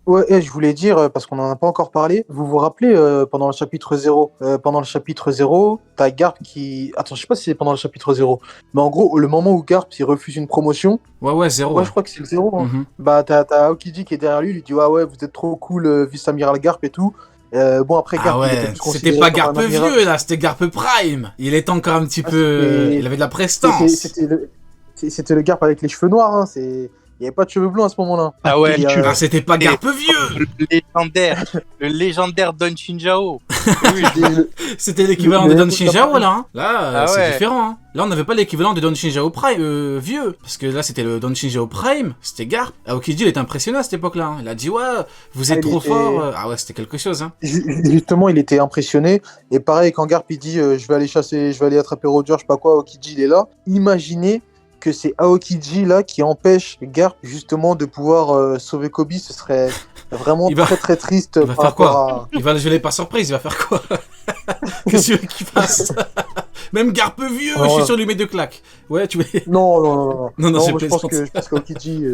Ouais, je voulais dire, parce qu'on n'en a pas encore parlé, vous vous rappelez, pendant le chapitre zéro, t'as Garp qui... Attends, je sais pas si c'est pendant le chapitre zéro, mais en gros, le moment où Garp, il refuse une promotion, Ouais, zéro, ouais, ouais. je crois que c'est le zéro, hein. Mhm. Bah, t'as Aokiji qui est derrière lui, il lui dit, ouais, vous êtes trop cool, vice-amiral Garp et tout. Bon, après, Ah Garp, il était ouais, plus c'était considéré pas comme un Garpe amiral. vieux, là, c'était Garpe Prime. Il était encore un petit Ah, peu... Il avait de la c'était, prestance. c'était le, c'était le Garp avec les cheveux noirs, hein, il n'y avait pas de cheveux blonds à ce moment-là. Ah ouais, Et, Ah, c'était pas et Garpe vieux. le légendaire Don Shinjao. Oui, c'était le, C'était l'équivalent de Don héros de la Shinjao, marine. là. Hein. Là, Ah c'est ouais. différent. Hein. Là, on n'avait pas l'équivalent de Don Shinjao Prime vieux. Parce que là, c'était le Don Shinjao Prime. C'était Garp. Aokiji, il était impressionnant à cette époque-là. Hein. Il a dit, ouais, vous êtes Il trop était... fort. Ah ouais, c'était quelque chose. Hein. Justement, il était impressionné. Et pareil, quand Garp il dit je vais aller chasser, je vais aller attraper Roger, je sais pas quoi, Aokiji il est là. Imaginez que c'est Aokiji là qui empêche Garp justement de pouvoir sauver Kobe. Ce serait vraiment Il va, très très triste il va par faire quoi? rapport à. Il va le geler par surprise. Il va faire quoi? Qu'est-ce que tu veux qu'il fasse? Même Garpe vieux, je suis sûr de lui mettre deux claques. Ouais, tu veux... Non, non, non, non. Non, Non, je moi, plaisante. je pense qu'Aokiji.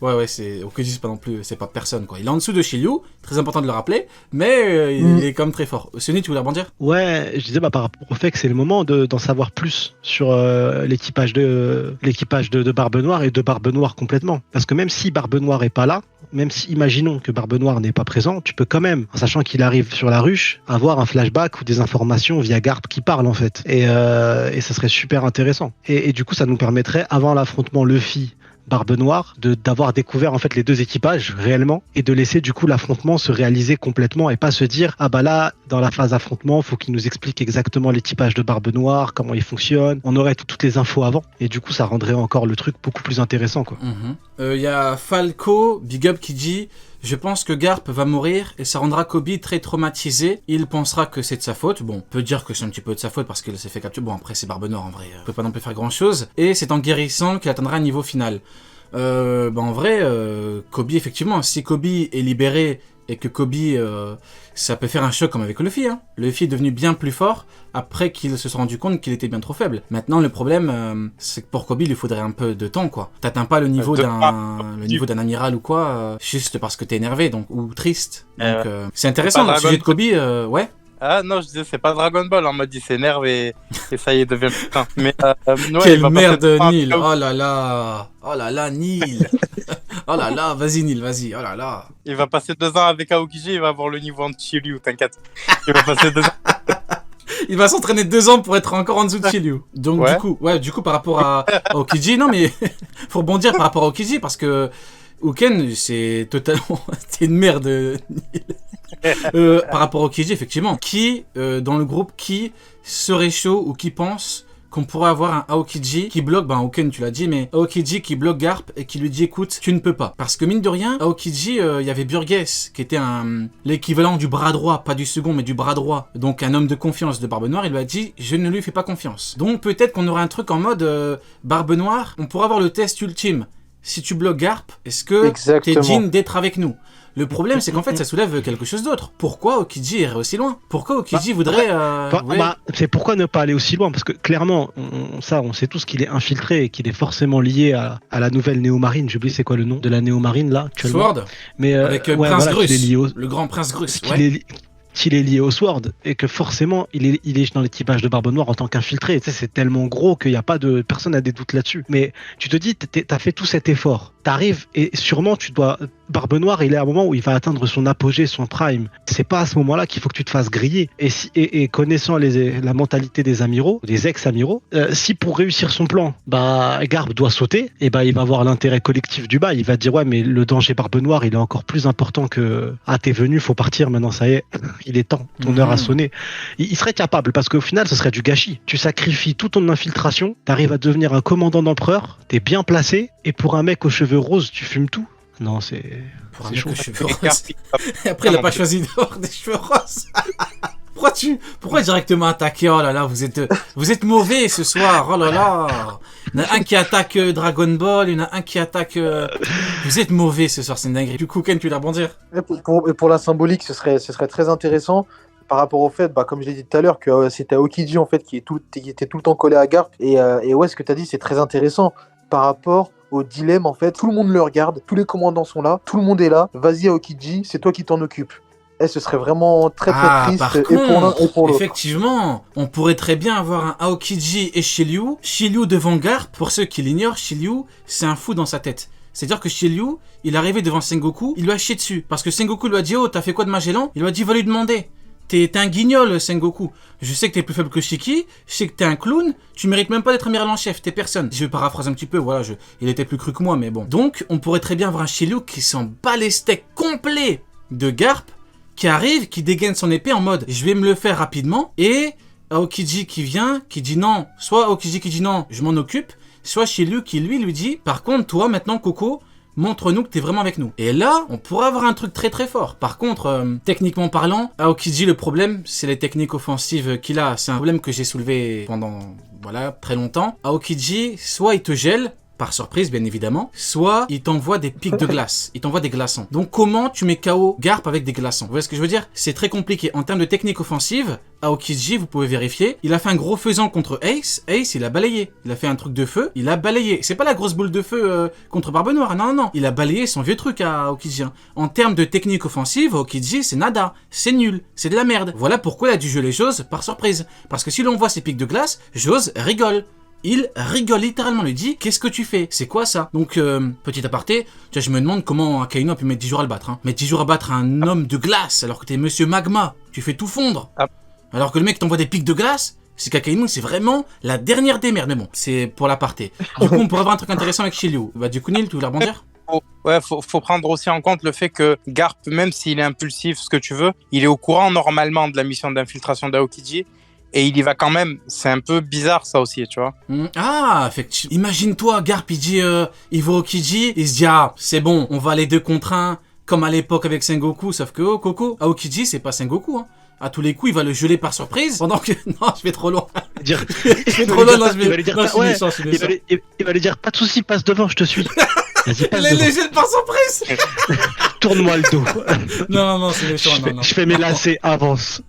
Ouais, c'est Aokiji, c'est pas non plus, c'est pas personne quoi. Il est en dessous de Shiryu, très important de le rappeler, mais il est quand même très fort. Sony, tu voulais rebondir? Ouais, je disais par rapport au fait que c'est le moment d'en savoir plus sur l'équipage de Barbe Noire et de Barbe Noire complètement. Parce que même si Barbe Noire est pas là, même si imaginons que Barbe Noire n'est pas présent, tu peux quand même, en sachant qu'il arrive sur la ruche, avoir un flashback ou des informations via Garp qui parle en fait. Et ça serait super intéressant. Et du coup, ça nous permettrait, avant l'affrontement Luffy Barbe Noire, d'avoir découvert en fait les deux équipages réellement et de laisser du coup l'affrontement se réaliser complètement et pas se dire ah bah là dans la phase affrontement faut qu'il nous explique exactement l'équipage de Barbe Noire, comment il fonctionne, on aurait toutes les infos avant et du coup ça rendrait encore le truc beaucoup plus intéressant quoi. Y a Falco, Big Up qui dit je pense que Garp va mourir et ça rendra Kobe très traumatisé. Il pensera que c'est de sa faute. Bon, on peut dire que c'est un petit peu de sa faute parce qu'il s'est fait capturer. Bon, après, c'est Barbe Noire en vrai. On peut pas non plus faire grand chose. Et c'est en guérissant qu'il atteindra un niveau final. En vrai, Kobe, effectivement, si Kobe est libéré et que Kobe, ça peut faire un choc comme avec Luffy. Hein. Luffy est devenu bien plus fort après qu'il se soit rendu compte qu'il était bien trop faible. Maintenant, le problème, c'est que pour Kobe, il lui faudrait un peu de temps, quoi. T'atteins pas le niveau d'un amiral ou quoi, juste parce que t'es énervé, donc ou triste. Donc, c'est intéressant. Le sujet de Kobe, ouais. Ah non, je disais, c'est pas Dragon Ball, en mode il s'énerve et ça y est, devient putain. Mais, ouais, quelle merde, Neil! Oh là là, Neil! Oh là là, vas-y, Neil, vas-y, oh là là! Il va passer 2 ans avec Aokiji, il va avoir le niveau en Chiryu, t'inquiète. Il va passer 2 ans. Il va s'entraîner 2 ans pour être encore en dessous de Shiryu. Donc du coup, par rapport à Aokiji, non mais faut rebondir par rapport à Aokiji parce que Uken, c'est totalement, c'est une merde, Neil. Par rapport à Aokiji, effectivement, qui dans le groupe qui serait chaud ou qui pense qu'on pourrait avoir un Aokiji qui bloque, Uken tu l'as dit, mais Aokiji qui bloque Garp et qui lui dit écoute, tu ne peux pas. Parce que mine de rien, Aokiji, il y avait Burgess qui était l'équivalent du bras droit, pas du second mais du bras droit, donc un homme de confiance de Barbe Noire, il lui a dit je ne lui fais pas confiance. Donc peut-être qu'on aurait un truc en mode Barbe Noire, on pourrait avoir le test ultime. Si tu bloques Garp, est-ce que t'es digne d'être avec nous? Le problème, c'est qu'en fait, ça soulève quelque chose d'autre. Pourquoi Aokiji irait aussi loin? Pourquoi Aokiji voudrait... c'est pourquoi ne pas aller aussi loin? Parce que clairement, on sait tous qu'il est infiltré et qu'il est forcément lié à la nouvelle Néomarine. J'ai oublié c'est quoi le nom de la Néomarine là actuellement. Sword. Mais avec Prince Grus, le grand Prince Grus. Qu'il est lié au Sword et que forcément il est dans l'équipage de Barbe Noire en tant qu'infiltré. Tu sais, c'est tellement gros qu'il n'y a pas de personne n'a des doutes là-dessus. Mais tu te dis, t'as fait tout cet effort, t'arrives et sûrement tu dois. Barbe Noire, il est à un moment où il va atteindre son apogée, son prime. C'est pas à ce moment-là qu'il faut que tu te fasses griller. Et connaissant la mentalité des amiraux, des ex-amiraux, si pour réussir son plan, Garp doit sauter, et il va voir l'intérêt collectif du bas. Il va dire ouais, mais le danger Barbe Noire, il est encore plus important que t'es venu, faut partir maintenant, ça y est, il est temps, ton heure a sonné. Il serait capable parce qu'au final, ce serait du gâchis. Tu sacrifies toute ton infiltration, t'arrives à devenir un commandant d'empereur, t'es bien placé, et pour un mec aux cheveux roses, tu fumes tout. Non, c'est chaud. Et après, il a pas choisi d'avoir des cheveux roses. Pourquoi directement attaquer? Oh là là, vous êtes mauvais ce soir. Oh là là. Il y en a un qui attaque Dragon Ball, il y en a un qui attaque... Vous êtes mauvais ce soir, c'est une dinguerie. Du coup, Ken, tu veux rebondir? Pour la symbolique, ce serait très intéressant par rapport au fait, comme je l'ai dit tout à l'heure, que c'était Aokiji en fait qui était tout le temps collé à Garp. Et ouais, ce que tu as dit, c'est très intéressant par rapport au dilemme en fait. Tout le monde le regarde, tous les commandants sont là, tout le monde est là. Vas-y Aokiji, c'est toi qui t'en occupes. Ce serait vraiment très triste par et pour l'un et pour l'autre. effectivement, on pourrait très bien avoir un Aokiji et Shiryu. Shiryu devant Garp, pour ceux qui l'ignorent, Shiryu, c'est un fou dans sa tête. C'est-à-dire que Shiryu, il est arrivé devant Sengoku, il lui a chié dessus. Parce que Sengoku lui a dit, oh, t'as fait quoi de Magellan? Il lui a dit, va lui demander. T'es un guignol, Sengoku. Je sais que t'es plus faible que Shiki, je sais que t'es un clown, tu mérites même pas d'être amiral en chef, t'es personne. Je paraphrase un petit peu, voilà, il était plus cru que moi, mais bon. Donc, on pourrait très bien avoir un Shiryu qui s'en bat les steaks complets de Garp, qui arrive, qui dégaine son épée en mode je vais me le faire rapidement, et Aokiji qui vient, qui dit non, soit Aokiji qui dit non, je m'en occupe, soit Shiryu qui lui dit par contre toi maintenant Coco, montre-nous que t'es vraiment avec nous. Et là, on pourrait avoir un truc très très fort. Par contre, techniquement parlant, Aokiji, le problème, c'est les techniques offensives qu'il a. C'est un problème que j'ai soulevé pendant, voilà, très longtemps. Aokiji, soit il te gèle, par surprise bien évidemment, soit il t'envoie des pics de glace, il t'envoie des glaçons. Donc comment tu mets KO Garp avec des glaçons? Vous voyez ce que je veux dire? C'est très compliqué. En termes de technique offensive, Aokiji, vous pouvez vérifier, il a fait un gros faisan contre Ace, Ace il a balayé, il a fait un truc de feu, il a balayé. C'est pas la grosse boule de feu contre Barbe Noire, non, non, il a balayé son vieux truc à Aokiji. En termes de technique offensive, Aokiji c'est nada, c'est nul, c'est de la merde. Voilà pourquoi il a dû jouer les choses par surprise. Parce que si l'on voit ces pics de glace, Jose rigole. Il rigole littéralement, lui dit qu'est-ce que tu fais? C'est quoi ça? Donc, petit aparté, tu vois, je me demande comment Akainu a pu mettre 10 jours à le battre. Hein. Mettre 10 jours à battre un homme de glace alors que t'es Monsieur Magma, tu fais tout fondre. Alors que le mec t'envoie des pics de glace, c'est qu'Akainu c'est vraiment la dernière des merdes. Mais bon, c'est pour l'aparté. Du coup, on pourrait avoir un truc intéressant avec Shiryu. Bah, du coup, Neil, tu voulais rebondir? Ouais, faut prendre aussi en compte le fait que Garp, même s'il est impulsif, ce que tu veux, il est au courant normalement de la mission d'infiltration d'Aokiji. Et il y va quand même, c'est un peu bizarre ça aussi, tu vois. Ah, effectivement. Imagine-toi, Garp, il dit, il voit Aokiji, il se dit, ah, c'est bon, on va aller 2 contre 1, comme à l'époque avec Sengoku, sauf que, oh, Coco, Aokiji, c'est pas Sengoku, hein. À tous les coups, il va le geler par surprise, pendant que, non, je vais trop loin. Je vais trop loin, non, je vais, non, je suis méchant. Il va lui dire, pas de soucis, passe devant, je te suis. Vas-y, passe devant. Les gèle par surprise. Tourne-moi le dos. Non, c'est méchant, non. Je fais mes lacets, avance.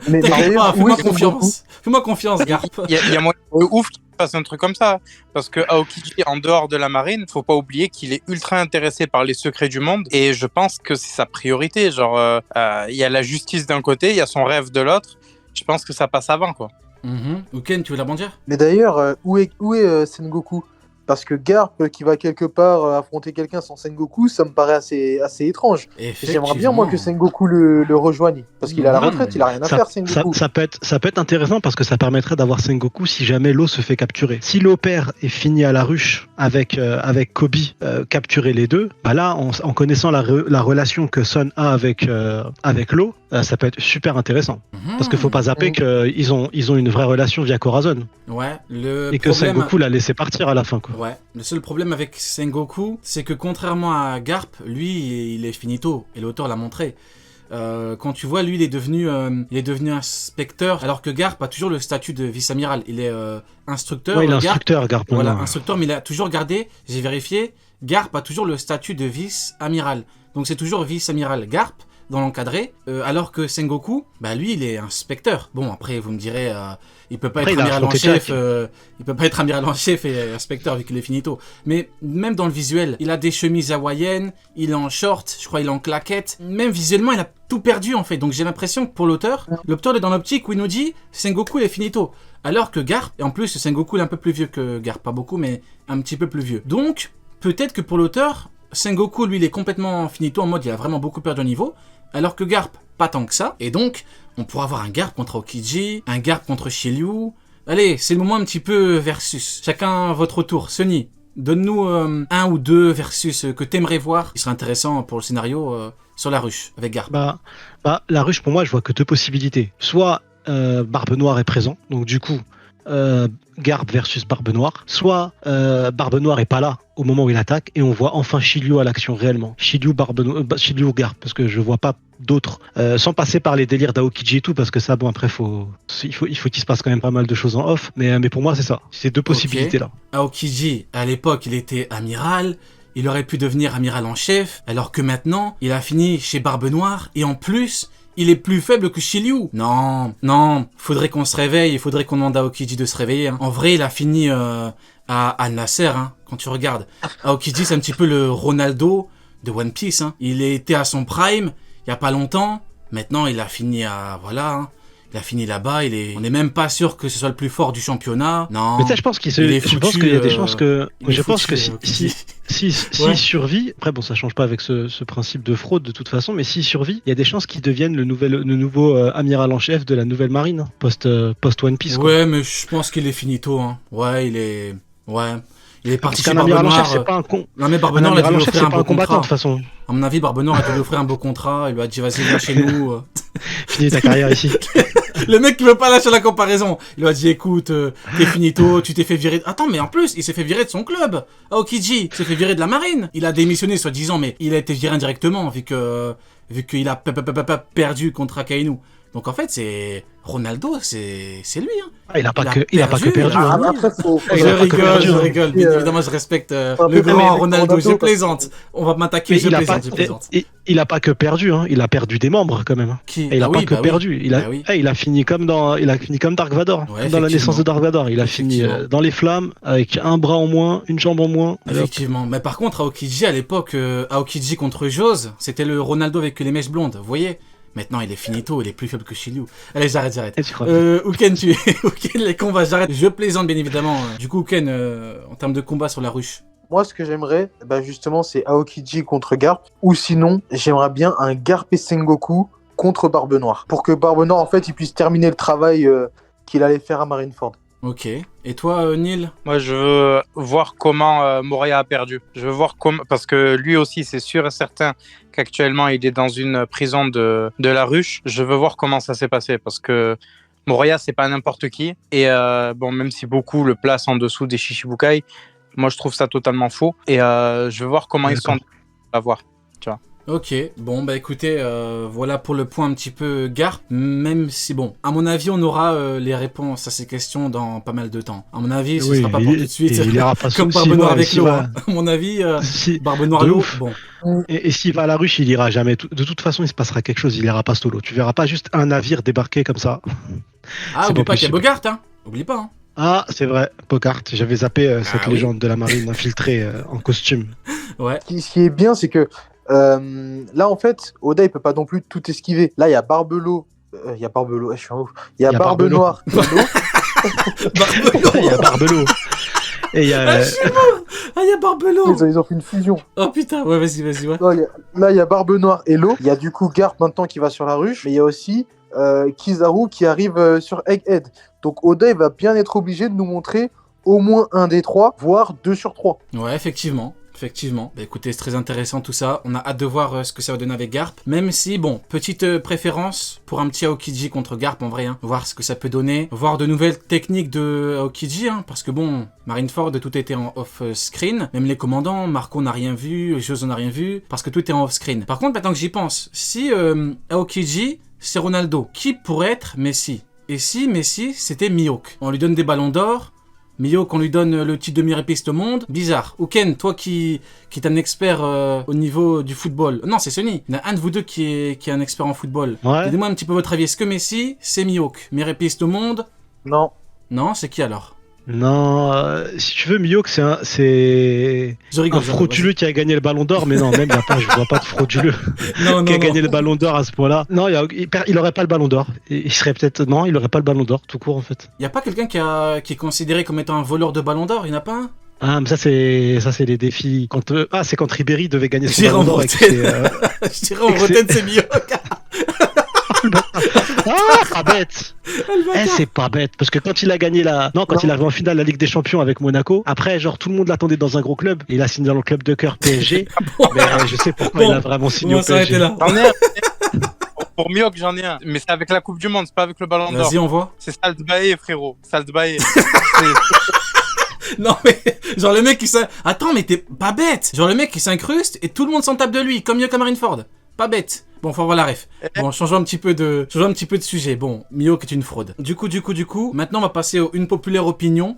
Mais T'inquiète pas, fais-moi oui, confiance. Fais-moi confiance, Garp. Il y a moyen de ouf qu'il fasse un truc comme ça. Parce que Aokiji, en dehors de la marine, faut pas oublier qu'il est ultra intéressé par les secrets du monde. Et je pense que c'est sa priorité. Genre, il y a la justice d'un côté, il y a son rêve de l'autre. Je pense que ça passe avant, quoi. Uken, tu veux la bondir? Mais d'ailleurs, où est Sengoku? Parce que Garp qui va quelque part affronter quelqu'un sans Sengoku, ça me paraît assez étrange. J'aimerais bien moi que Sengoku le rejoigne. Parce qu'il est à la retraite, il a rien à faire Sengoku. Ça peut être intéressant parce que ça permettrait d'avoir Sengoku si jamais l'eau se fait capturer. Si l'eau perd et finit à la ruche avec Kobe capturer les deux, bah là en connaissant la relation que Son a avec l'eau, ça peut être super intéressant. Parce qu'il faut pas zapper qu'ils ont une vraie relation via Corazon. Ouais, et que Sengoku l'a laissé partir à la fin, quoi. Ouais, le seul problème avec Sengoku, c'est que contrairement à Garp, lui, il est finito, et l'auteur l'a montré. Quand tu vois, lui, il est devenu inspecteur, alors que Garp a toujours le statut de vice-amiral. Il est instructeur. Ouais, il est instructeur, Garp. Voilà, instructeur, mais il a toujours gardé, j'ai vérifié, Garp a toujours le statut de vice-amiral. Donc c'est toujours vice-amiral Garp dans l'encadré, alors que Sengoku, bah lui, il est inspecteur. Bon, après, vous me direz, il peut pas être amiral en chef, il peut pas être amiral en chef et inspecteur vu qu'il est finito. Mais même dans le visuel, il a des chemises hawaïennes, il est en short, je crois il est en claquette. Même visuellement, il a tout perdu en fait. Donc j'ai l'impression que pour l'auteur est dans l'optique où il nous dit Sengoku il est finito. Alors que Garp, et en plus Sengoku il est un peu plus vieux que Garp, pas beaucoup, mais un petit peu plus vieux. Donc peut-être que pour l'auteur, Sengoku lui il est complètement finito en mode il a vraiment beaucoup perdu au niveau. Alors que Garp, pas tant que ça. Et donc, on pourra avoir un Garp contre Aokiji, un Garp contre Shiryu. Allez, c'est le moment un petit peu versus. Chacun à votre tour. Sonny, donne-nous un ou deux versus que t'aimerais voir. Il serait intéressant pour le scénario sur la ruche, avec Garp. Bah, la ruche, pour moi, je vois que 2 possibilités. Soit Barbe Noire est présent, donc du coup, Garp versus Barbe Noire. Soit Barbe Noire est pas là au moment où il attaque et on voit enfin Shiryu à l'action réellement. Shiryu Garp, parce que je vois pas d'autres, sans passer par les délires d'Aokiji et tout, parce que ça, bon, après, il faut qu'il se passe quand même pas mal de choses en off, mais pour moi, c'est ça. C'est 2 possibilités-là. Aokiji, à l'époque, il était amiral, il aurait pu devenir amiral en chef, alors que maintenant, il a fini chez Barbe Noire, et en plus, il est plus faible que Shiryu. Non, faudrait qu'on se réveille, il faudrait qu'on demande à Aokiji de se réveiller. Hein. En vrai, il a fini à Nasser, hein, quand tu regardes. Aokiji, c'est un petit peu le Ronaldo de One Piece. Hein. Il était à son prime il y a pas longtemps. Maintenant, il a fini à... Voilà, hein. Il a fini là-bas, on n'est même pas sûr que ce soit le plus fort du championnat. Non. Mais ça, je pense qu'il y a des chances que. Je pense que s'il survit, après bon, ça change pas avec ce principe de fraude de toute façon, mais s'il survit, il y a des chances qu'il devienne le nouveau amiral en chef de la nouvelle marine post One Piece. Quoi. Ouais, mais je pense qu'il est finito. Hein. Ouais, il est parti chez Barbe Noire. C'est pas un con. Non mais Barbe Noire, il a dû lui offrir un beau contrat. De toute façon. À mon avis, Barbe Noire a dû lui offrir un beau contrat. Il lui a dit vas-y, viens chez nous. Finis ta carrière ici. Le mec qui veut pas lâcher la comparaison. Il lui a dit écoute, t'es finito, tu t'es fait virer. Attends, mais en plus, il s'est fait virer de son club. Aokiji s'est fait virer de la marine. Il a démissionné soi-disant, mais il a été viré indirectement vu qu'il a perdu contre Akainu. Donc en fait, c'est Ronaldo, c'est lui. Hein. Ah, il a pas que perdu. Hein. Après, je rigole. Bien évidemment, je respecte le grand Ronaldo. Je plaisante. On va m'attaquer. Je plaisante. Il a pas que perdu. Hein. Il a perdu des membres quand même. Qui Et il a pas que perdu. Il a fini comme Dark Vador. Ouais, dans la naissance de Dark Vador. Il a fini dans les flammes avec un bras en moins, une jambe en moins. Effectivement. Mais par contre, Aokiji à l'époque, Aokiji contre Jose, c'était le Ronaldo avec les mèches blondes. Vous voyez? Maintenant, il est finito, il est plus faible que Shiryu. Allez, j'arrête. Uken, les combats, j'arrête. Je plaisante, bien évidemment. Du coup, Uken, en termes de combat sur la ruche. Moi, ce que j'aimerais, justement, c'est Aokiji contre Garp. Ou sinon, j'aimerais bien un Garp et Sengoku contre Barbe Noire. Pour que Barbe Noire, en fait, il puisse terminer le travail qu'il allait faire à Marineford. Ok. Et toi, Neil? Moi, je veux voir comment Moria a perdu. Je veux voir comment... Parce que lui aussi, c'est sûr et certain qu'actuellement, il est dans une prison de la ruche. Je veux voir comment ça s'est passé. Parce que Moria, c'est pas n'importe qui. Et même si beaucoup le placent en dessous des Shichibukai, moi, je trouve ça totalement faux. Et je veux voir comment ils sont à voir. Tu vois. Ok, bon écoutez, voilà pour le point un petit peu Garp, même si à mon avis on aura les réponses à ces questions dans pas mal de temps. À mon avis, ce sera pas pour tout de suite, comme Barbe Noire avec l'eau. À mon avis, Barbe Noire l'eau, bon. Et s'il va à la ruche, il ira jamais. De toute façon, il se passera quelque chose, il ira pas solo. Tu verras pas juste un navire débarquer comme ça. Ah, oublie pas qu'il y a Bogart, hein. Oublie pas, hein. Ah, c'est vrai, Bogart. J'avais zappé cette légende de la marine infiltrée en costume. Ouais. Ce qui est bien, c'est que là, en fait, Oda, il peut pas non plus tout esquiver. Là, il y a Barbelot. Il y a Barbelot, je suis un ouf. Il y a Barbe Noire. Il y a Barbelot. Et il y a... il y a Barbelot. Ils ont fait une fusion. Oh putain, ouais, vas-y, ouais. Là, il y a Barbe Noire et l'eau. Il y a du coup Garp maintenant qui va sur la ruche. Mais il y a aussi Kizaru qui arrive sur Egghead. Donc Oda, il va bien être obligé de nous montrer au moins un des trois, voire 2 sur 3. Ouais, effectivement. Écoutez, c'est très intéressant tout ça. On a hâte de voir ce que ça va donner avec Garp. Même si, petite préférence pour un petit Aokiji contre Garp en vrai. Hein. Voir ce que ça peut donner. Voir de nouvelles techniques de Aokiji. Hein, parce que Marineford, tout était en off-screen. Même les commandants, Marco n'a rien vu, Jose n'a rien vu. Parce que tout est en off-screen. Par contre, maintenant que j'y pense, si Aokiji, c'est Ronaldo, qui pourrait être Messi? Et si Messi, c'était Mihawk? On lui donne des ballons d'or. Mihawk, on lui donne le titre de meilleur épiste au monde. Bizarre. Uken, toi qui est un expert au niveau du football. Non, c'est Sony. Il y en a un de vous deux qui est un expert en football. Ouais. Donnez-moi un petit peu votre avis. Est-ce que Messi, c'est Mihawk? Meilleur épiste au monde? Non. Non, c'est qui alors? Non, si tu veux, Mihawk, c'est un frauduleux qui a gagné le ballon d'or, mais non, même je vois pas de frauduleux qui a gagné le ballon d'or à ce point-là. Non, il aurait pas le ballon d'or. Il aurait pas le ballon d'or, tout court en fait. Il y a pas quelqu'un qui est considéré comme étant un voleur de ballon d'or? Il y en a pas un? Ah, mais ça c'est les défis. C'est quand Ribéry devait gagner son ballon d'or. Je dirais en Bretagne, c'est Mihawk. Pas bête. C'est pas bête parce que quand il a gagné il arrive en finale de la Ligue des Champions avec Monaco, après tout le monde l'attendait dans un gros club et il a signé dans le club de cœur PSG. Mais je sais pourquoi il a vraiment signé au PSG. J'en ai un. Pour Mihawk, j'en ai un, mais c'est avec la Coupe du Monde, c'est pas avec le Ballon d'Or. Vas-y, on voit. C'est Salzbae, frérot. Salzbae. Non mais genre le mec attends, mais t'es pas bête. Genre le mec qui s'incruste et tout le monde s'en tape de lui, comme Mihawk à Marineford. Pas bête. Bon, faut avoir la ref. Bon, changeons un petit peu de sujet. Bon, Mihawk est une fraude. Du coup, maintenant, on va passer à une populaire opinion.